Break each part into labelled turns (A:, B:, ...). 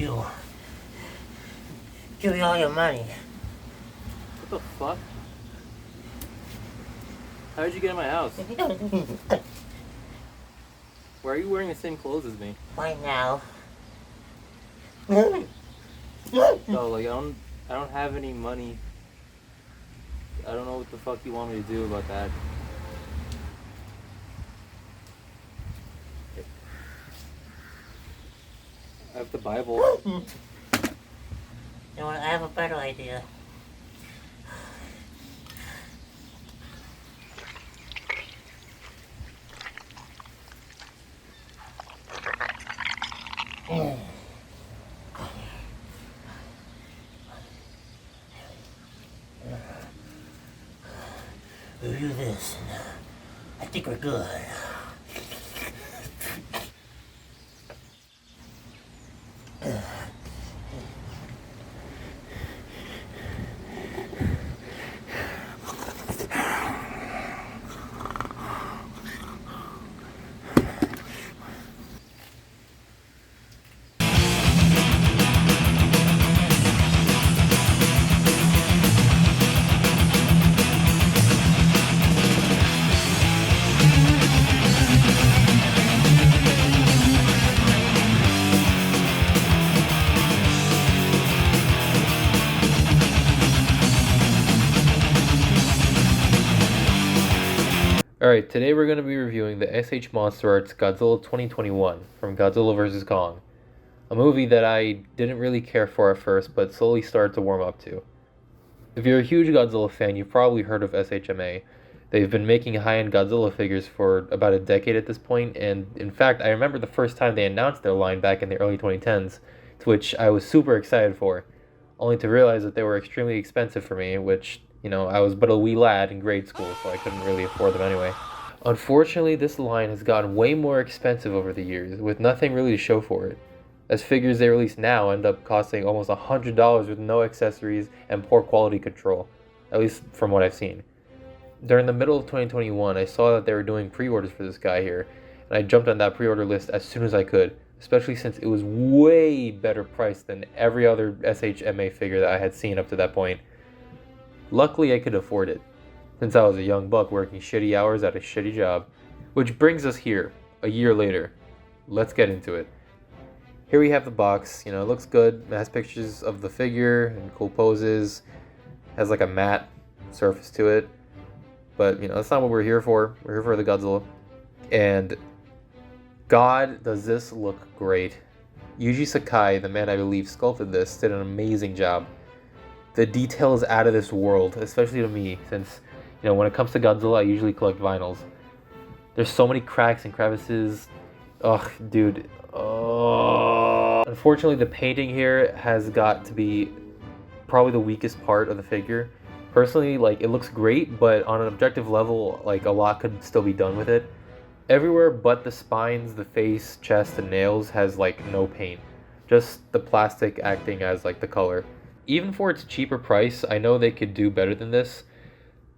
A: you. Give me all your money.
B: What the fuck? How did you get in my house? Why are you wearing the same clothes as me?
A: Right now.
B: So like I don't have any money. I don't know what the fuck you want me to do about that. I have the Bible.
A: You know what? I have a better idea. We'll do this, and I think we're good.
B: Alright, today we're going to be reviewing the MonsterArts Godzilla 2021 from Godzilla vs. Kong. A movie that I didn't really care for at first, but slowly started to warm up to. If you're a huge Godzilla fan, you've probably heard of SHMA. They've been making high-end Godzilla figures for about a decade at this point, and in fact, I remember the first time they announced their line back in the early 2010s, to which I was super excited for, only to realize that they were extremely expensive for me, which, you know, I was but a wee lad in grade school, so I couldn't really afford them anyway. Unfortunately, this line has gotten way more expensive over the years, with nothing really to show for it, as figures they release now end up costing almost $100 with no accessories and poor quality control, at least from what I've seen. During the middle of 2021, I saw that they were doing pre-orders for this guy here, and I jumped on that pre-order list as soon as I could, especially since it was way better priced than every other SHMA figure that I had seen up to that point. Luckily, I could afford it, since I was a young buck working shitty hours at a shitty job. Which brings us here, a year later. Let's get into it. Here we have the box. You know, it looks good. It has pictures of the figure and cool poses. It has like a matte surface to it. But, you know, that's not what we're here for. We're here for the Godzilla. And God, does this look great. Yuji Sakai, the man I believe sculpted this, did an amazing job. The detail is out of this world, especially to me, since, you know, when it comes to Godzilla, I usually collect vinyls. There's so many cracks and crevices. Ugh, dude. Unfortunately, the painting here has got to be probably the weakest part of the figure. Personally, like, it looks great, but on an objective level, like, a lot could still be done with it. Everywhere but the spines, the face, chest, and nails has, like, no paint. Just the plastic acting as, like, the color. Even for its cheaper price, I know they could do better than this.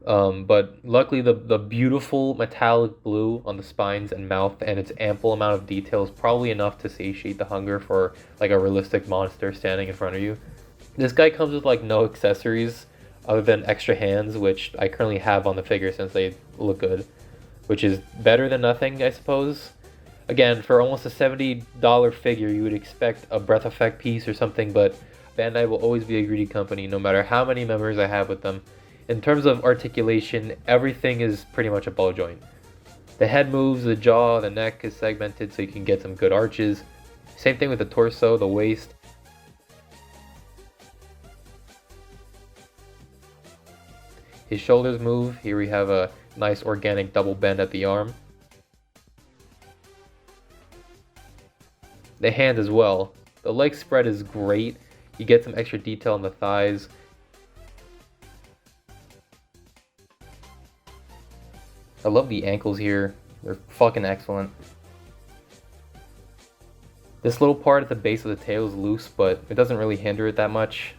B: But luckily the beautiful metallic blue on the spines and mouth and its ample amount of detail is probably enough to satiate the hunger for like a realistic monster standing in front of you. This guy comes with like no accessories other than extra hands, which I currently have on the figure since they look good, which is better than nothing, I suppose. Again, for almost a $70 figure, you would expect a breath effect piece or something, but Bandai will always be a greedy company, no matter how many members I have with them. In terms of articulation, everything is pretty much a ball joint. The head moves, the jaw, the neck is segmented so you can get some good arches. Same thing with the torso, the waist. His shoulders move. Here we have a nice organic double bend at the arm. The hand as well. The leg spread is great. You get some extra detail on the thighs. I love the ankles here. They're fucking excellent. This little part at the base of the tail is loose, but it doesn't really hinder it that much.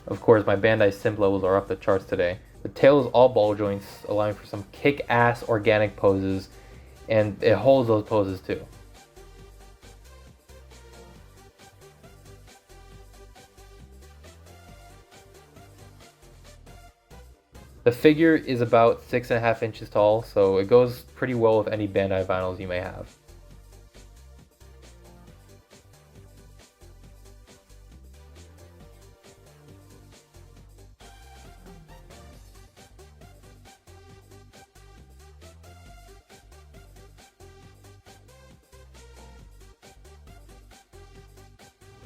B: Of course, my Bandai simp levels are off the charts today. The tail is all ball joints, allowing for some kick-ass organic poses, and it holds those poses too. The figure is about 6.5 inches tall, so it goes pretty well with any Bandai vinyls you may have.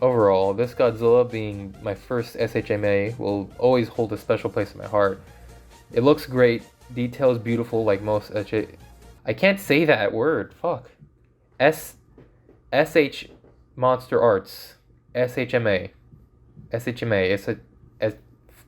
B: Overall, this Godzilla, being my first SHMA, will always hold a special place in my heart. It looks great, detail is beautiful like most I can't say that word, fuck. SH Monster Arts. SHMA. SHMA,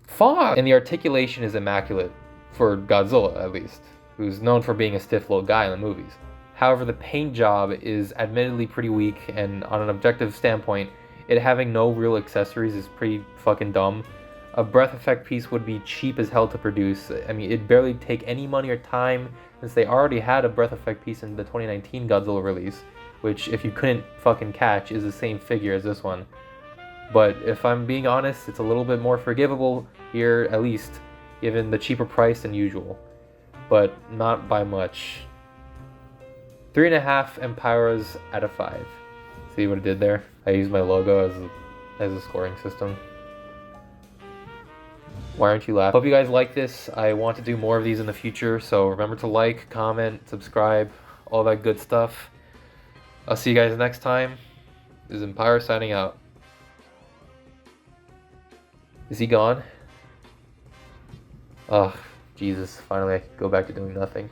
B: fuck! And the articulation is immaculate, for Godzilla at least, who's known for being a stiff little guy in the movies. However, the paint job is admittedly pretty weak, and on an objective standpoint, it having no real accessories is pretty fucking dumb. A breath effect piece would be cheap as hell to produce. I mean, it'd barely take any money or time, since they already had a breath effect piece in the 2019 Godzilla release, which, if you couldn't fucking catch, is the same figure as this one. But if I'm being honest, it's a little bit more forgivable here, at least, given the cheaper price than usual. But not by much. 3.5 Empiras out of 5. See what it did there? I used my logo as a scoring system. Why aren't you laughing? Hope you guys like this. I want to do more of these in the future, so remember to like, comment, subscribe, all that good stuff. I'll see you guys next time. This is Empire signing out. Is he gone? Oh, Jesus. Finally I can go back to doing nothing.